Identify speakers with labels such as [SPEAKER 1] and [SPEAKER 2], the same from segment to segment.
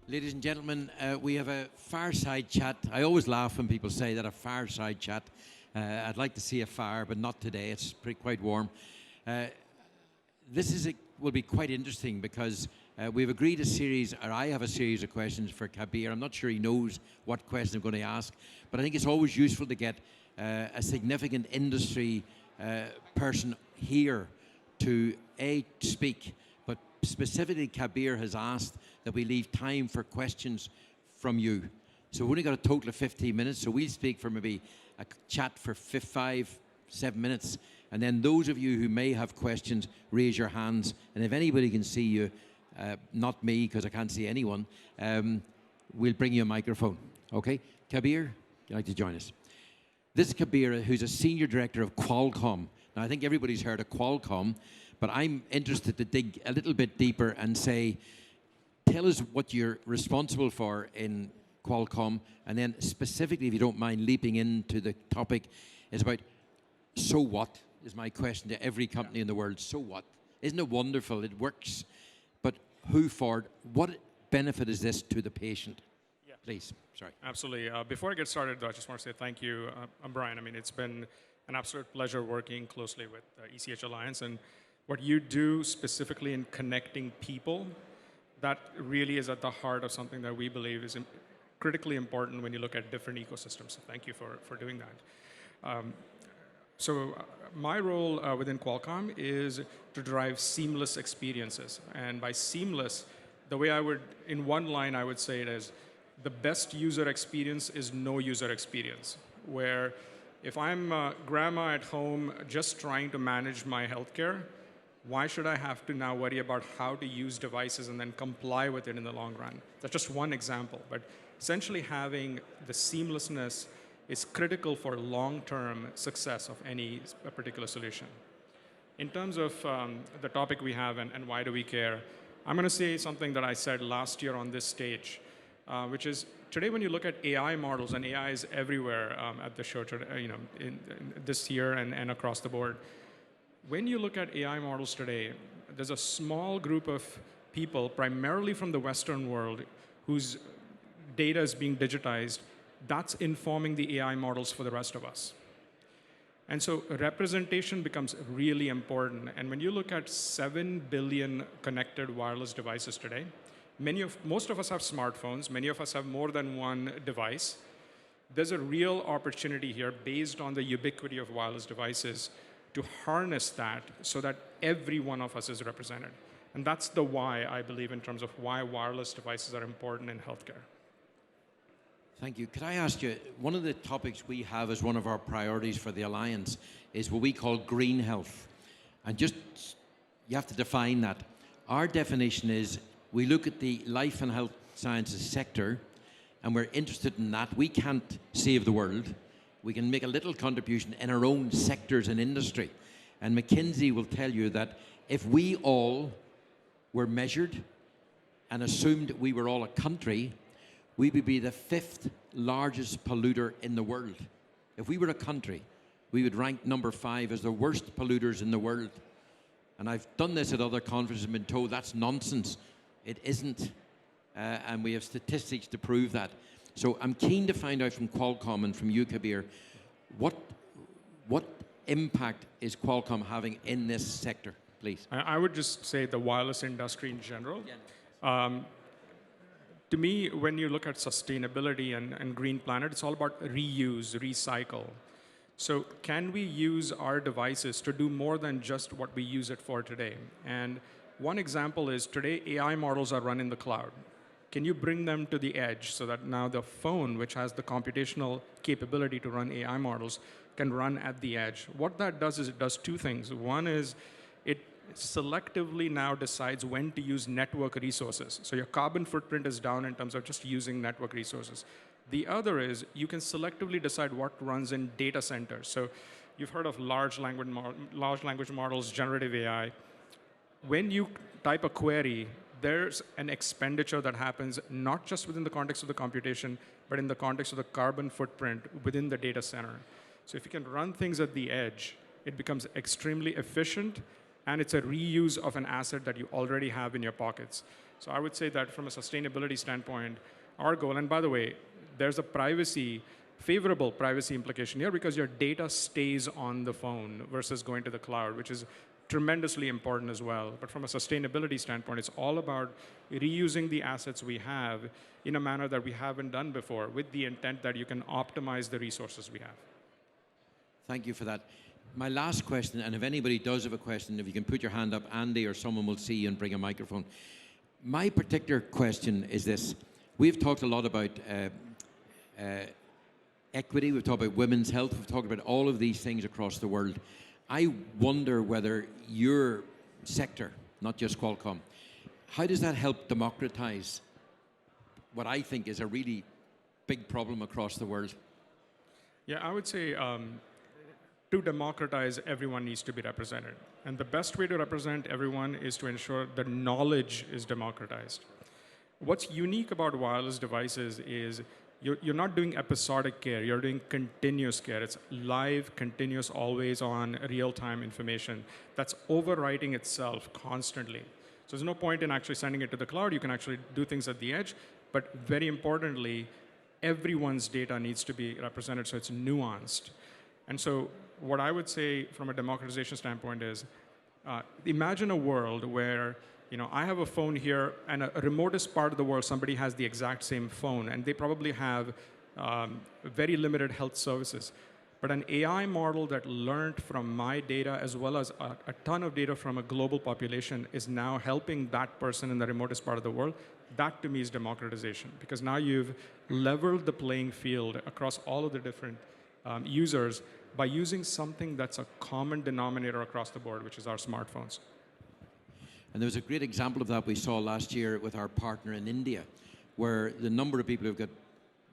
[SPEAKER 1] Ladies and gentlemen, we have a fireside chat. I always laugh when people say that, a fireside chat. I'd like to see a fire, but not today. It's quite warm. This will be quite interesting because we've agreed a series, or I have a series of questions for Kabir. I'm not sure he knows what question I'm going to ask, but I think it's always useful to get a significant industry person here to speak, but specifically Kabir has asked that we leave time for questions from you. So we've only got a total of 15 minutes, so we'll speak for maybe a chat for 5, 7 minutes, and then those of you who may have questions, raise your hands, and if anybody can see you, not me because I can't see anyone, we'll bring you a microphone. Okay? Kabir, would you like to join us? This is Kabir, who's a senior director of Qualcomm. Now, I think everybody's heard of Qualcomm, but I'm interested to dig a little bit deeper and say, tell us what you're responsible for in Qualcomm, and then specifically, if you don't mind leaping into the topic, is about so what, is my question to every company in the world. So what? Isn't it wonderful? It works. But who for it? What benefit is this to the patient? Yeah. Please. Sorry.
[SPEAKER 2] Absolutely. Before I get started, though, I just want to say thank you. I'm Brian. I mean, it's been an absolute pleasure working closely with ECHAlliance, and what you do specifically in connecting people, that really is at the heart of something that we believe is critically important when you look at different ecosystems. So thank you for doing that. My role within Qualcomm is to drive seamless experiences. And by seamless, the way in one line, I would say it is, the best user experience is no user experience. Where if I'm grandma at home just trying to manage my healthcare, why should I have to now worry about how to use devices and then comply with it in the long run? That's just one example. But essentially having the seamlessness is critical for long-term success of any particular solution. In terms of the topic we have and why do we care, I'm going to say something that I said last year on this stage, which is today when you look at AI models, and AI is everywhere at the show today, in this year and across the board. When you look at AI models today, there's a small group of people, primarily from the Western world, whose data is being digitized. That's informing the AI models for the rest of us. And so representation becomes really important. And when you look at 7 billion connected wireless devices today, most of us have smartphones. Many of us have more than one device. There's a real opportunity here based on the ubiquity of wireless devices to harness that so that every one of us is represented. And that's the why, I believe, in terms of why wireless devices are important in healthcare.
[SPEAKER 1] Thank you. Could I ask you, one of the topics we have as one of our priorities for the Alliance is what we call green health. And just, you have to define that. Our definition is, we look at the life and health sciences sector, and we're interested in that. We can't save the world. We can make a little contribution in our own sectors and industry. And McKinsey will tell you that if we all were measured and assumed we were all a country, we would be the 5th largest polluter in the world. If we were a country, we would rank number 5 as the worst polluters in the world. And I've done this at other conferences and been told that's nonsense. It isn't. And we have statistics to prove that. So I'm keen to find out from Qualcomm and from you, Kabir, what impact is Qualcomm having in this sector, please?
[SPEAKER 2] I would just say the wireless industry in general. Yeah. To me, when you look at sustainability and Green Planet, it's all about reuse, recycle. So can we use our devices to do more than just what we use it for today? And one example is today AI models are run in the cloud. Can you bring them to the edge so that now the phone, which has the computational capability to run AI models, can run at the edge? What that does is it does two things. One is it selectively now decides when to use network resources. So your carbon footprint is down in terms of just using network resources. The other is you can selectively decide what runs in data centers. So you've heard of large language models, generative AI. When you type a query, there's an expenditure that happens not just within the context of the computation, but in the context of the carbon footprint within the data center. So if you can run things at the edge, it becomes extremely efficient and it's a reuse of an asset that you already have in your pockets. So I would say that from a sustainability standpoint, our goal, and by the way, there's a favorable privacy implication here because your data stays on the phone versus going to the cloud, which is tremendously important as well. But from a sustainability standpoint, it's all about reusing the assets we have in a manner that we haven't done before with the intent that you can optimize the resources we have.
[SPEAKER 1] Thank you for that. My last question, and if anybody does have a question, if you can put your hand up, Andy or someone will see you and bring a microphone. My particular question is this. We've talked a lot about equity, we've talked about women's health, we've talked about all of these things across the world. I wonder whether your sector, not just Qualcomm, how does that help democratize what I think is a really big problem across the world?
[SPEAKER 2] Yeah, I would say to democratize, everyone needs to be represented. And the best way to represent everyone is to ensure that knowledge is democratized. What's unique about wireless devices is you're not doing episodic care, you're doing continuous care. It's live, continuous, always on, real-time information that's overwriting itself constantly. So there's no point in actually sending it to the cloud. You can actually do things at the edge, but very importantly, everyone's data needs to be represented so it's nuanced. And so what I would say from a democratization standpoint is, imagine a world where I have a phone here, and a remotest part of the world, somebody has the exact same phone, and they probably have very limited health services. But an AI model that learned from my data as well as a ton of data from a global population is now helping that person in the remotest part of the world. That to me is democratization, because now you've leveled the playing field across all of the different users by using something that's a common denominator across the board, which is our smartphones.
[SPEAKER 1] And there was a great example of that we saw last year with our partner in India, where the number of people who've got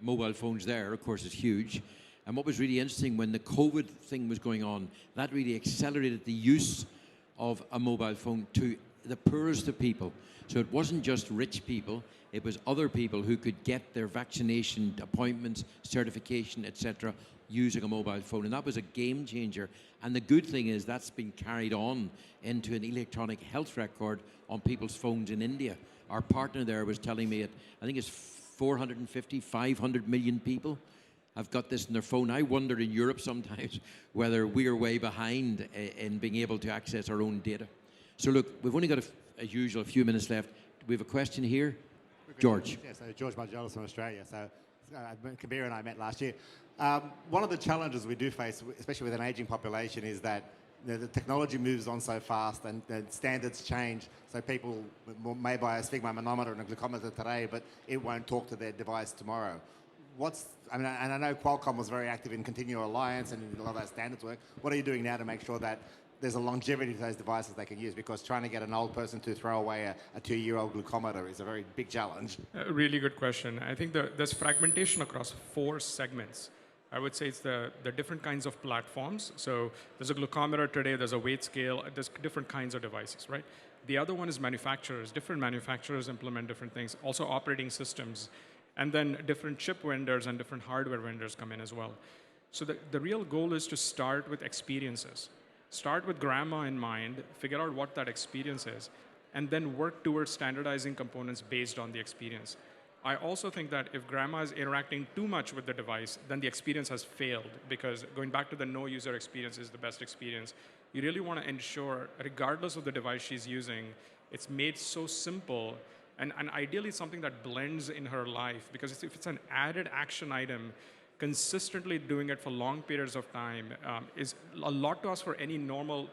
[SPEAKER 1] mobile phones there, of course, is huge. And what was really interesting, when the COVID thing was going on, that really accelerated the use of a mobile phone to the poorest of people. So it wasn't just rich people, it was other people who could get their vaccination appointments, certification, etc., using a mobile phone. And that was a game changer. And the good thing is that's been carried on into an electronic health record on people's phones in India. Our partner there was telling me I think it's 450, 500 million people have got this in their phone. I wonder in Europe sometimes whether we're way behind in being able to access our own data. So look, we've only got, as usual, a few minutes left. We have a question here. George.
[SPEAKER 3] Yeah, so George Margelis from Australia. So Kabir and I met last year. One of the challenges we do face, especially with an aging population, is that the technology moves on so fast and the standards change. So people may buy a sphygmomanometer and a glucometer today, but it won't talk to their device tomorrow. And I know Qualcomm was very active in Continual Alliance and a lot of that standards work. What are you doing now to make sure that there's a longevity to those devices they can use? Because trying to get an old person to throw away a 2-year-old glucometer is a very big challenge.
[SPEAKER 2] A really good question. I think there's fragmentation across 4 segments. I would say it's the different kinds of platforms. So there's a glucometer today, there's a weight scale, there's different kinds of devices, right? The other one is manufacturers. Different manufacturers implement different things. Also operating systems. And then different chip vendors and different hardware vendors come in as well. So the real goal is to start with experiences. Start with grandma in mind, figure out what that experience is, and then work towards standardizing components based on the experience. I also think that if grandma is interacting too much with the device, then the experience has failed, because going back to the no user experience is the best experience. You really want to ensure, regardless of the device she's using, it's made so simple, and ideally something that blends in her life, because if it's an added action item, consistently doing it for long periods of time is a lot to ask for any normal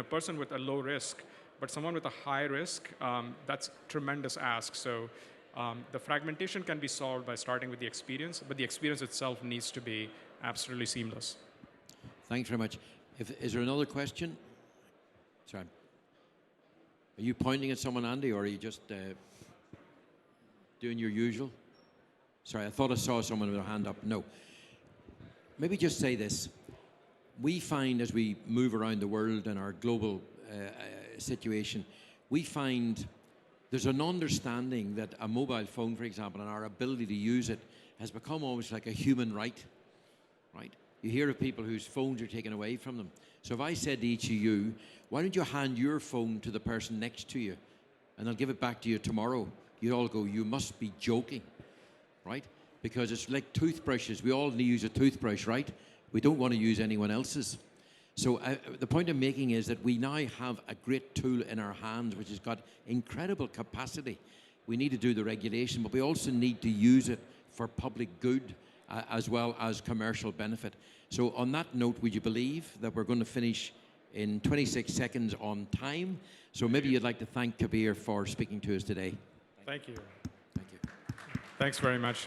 [SPEAKER 2] person with a low risk. But someone with a high risk, that's tremendous ask. So the fragmentation can be solved by starting with the experience, but the experience itself needs to be absolutely seamless.
[SPEAKER 1] Thanks very much. Is there another question? Sorry. Are you pointing at someone, Andy, or are you just doing your usual? Sorry, I thought I saw someone with a hand up. No. Maybe just say this. We find as we move around the world in our global situation, we find there's an understanding that a mobile phone, for example, and our ability to use it has become almost like a human right, right? You hear of people whose phones are taken away from them. So if I said to each of you, why don't you hand your phone to the person next to you and they'll give it back to you tomorrow, you'd all go, you must be joking, right? Because it's like toothbrushes. We all use a toothbrush, right? We don't want to use anyone else's. So the point I'm making is that we now have a great tool in our hands which has got incredible capacity. We need to do the regulation, but we also need to use it for public good as well as commercial benefit. So on that note, would you believe that we're going to finish in 26 seconds on time? So maybe you'd like to thank Kabir for speaking to us today.
[SPEAKER 2] Thank you.
[SPEAKER 1] Thank you.
[SPEAKER 2] Thanks very much.